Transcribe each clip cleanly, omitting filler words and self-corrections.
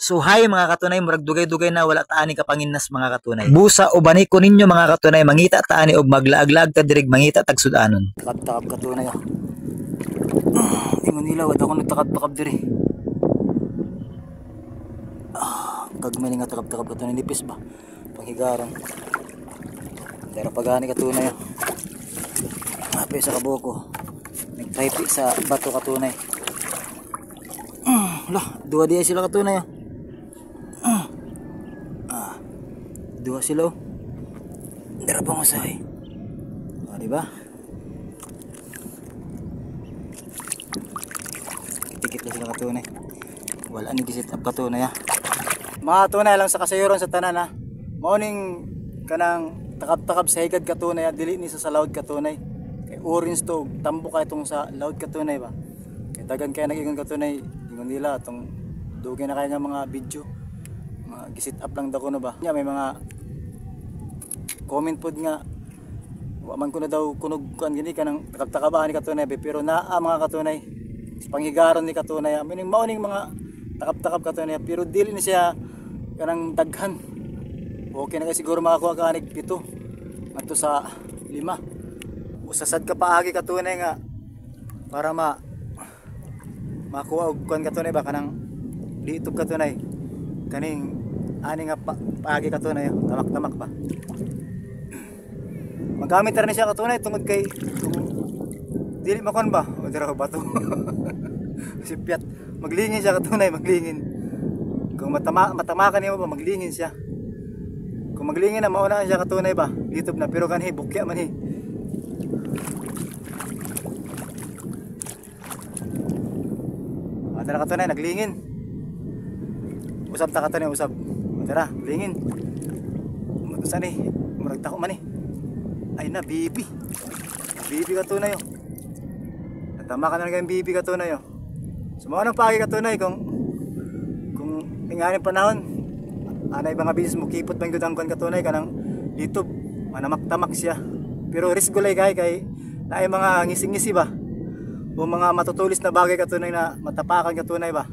So hi mga katunay, murag dugay-dugay na wala taani kapanginas mga katunay. Busa o baniko ninyo mga katunay, mangita taani og maglaag-laag ta dirig mangita tag sudanon. Takab-takab katunay. Ingon nila wad ako nagtakab-takab diri. Gagmay nga takab-takab katunay nipis ba. Panghigaron. Dara pagani katunay. Ape sa kabuko. Nagtaypi sa bato katunay. Lah, dua dia sila katunay. Dua sila. Dara pa mo say. Di ba? Tikit na sila katunay. Wala ni gisit up katunay. Mga tunay lang sa kasayuron sa tanan ha. Morning kanang takab-takab sa higad katunay dili ni sa laod katunay. Kay orange to tambo kay tong sa laod katunay ba. Kay tagan kay nagingon katunay ingon nila tong dugay na kay nga mga video. Gisit up lang dako no ba. Nya may mga comment pod nga wa man ko na daw kunog kuan gini kanang takab-takabahan ni katunay pero naa mga katunay panghigaron ni katunay meaning mauning mga takab-takab katunay pero dili ni siya kanang daghan. Okay na kay siguro makakuha ka anig 7 ngadto sa 5. Usasad ka paagi katunay nga para makuha og kuan katunay ba kanang ditog katunay kaning ani nga paagi katunay tamak-tamak ba. Magamit ra ni siya katunay tungod kay dili makon ba o dira bato. Sipyat maglingin siya katunay maglingin. Kung matamakan niya ba maglingin siya. Kung maglingin na mauna siya katunay ba ditob na pero kanhi bukya man hi. Adara katunay naglingin. Usab ta katunay usab. Adara lingin. Matusa ni murag tako man ni. Ay na bibi. Bibi katunay yo. Natama ka na ng bibi katunay yo. Sumawa ng pagi katunay kung tinganin panahon anay mga business mo kipot bang gudang kon katunay kanang dito manamak-tamak siya. Pero risk gulay kay naay mga ngising-ngisi ba. O mga matutulis na bagay katunay na matapakan katunay ba.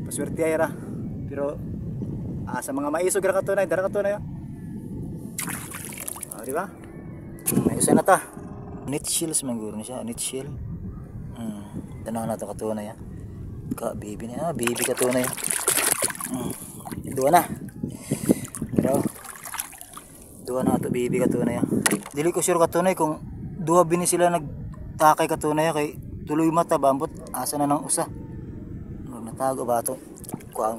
Paswerte ay ra. Pero sa mga maisog ra katunay dara katunay yo. Di ba? Ayusin na ta. Knit shells man guro na siya. Knit shell. Tanaw na ito katunay. Ka baby na. Baby katunay. Dua na. Pero dua na ito baby katunay. Dili ko sure katunay kung dua bini sila nagtakay katunay kay tuloy mata bambot asa na ng usa. Natago ba ito?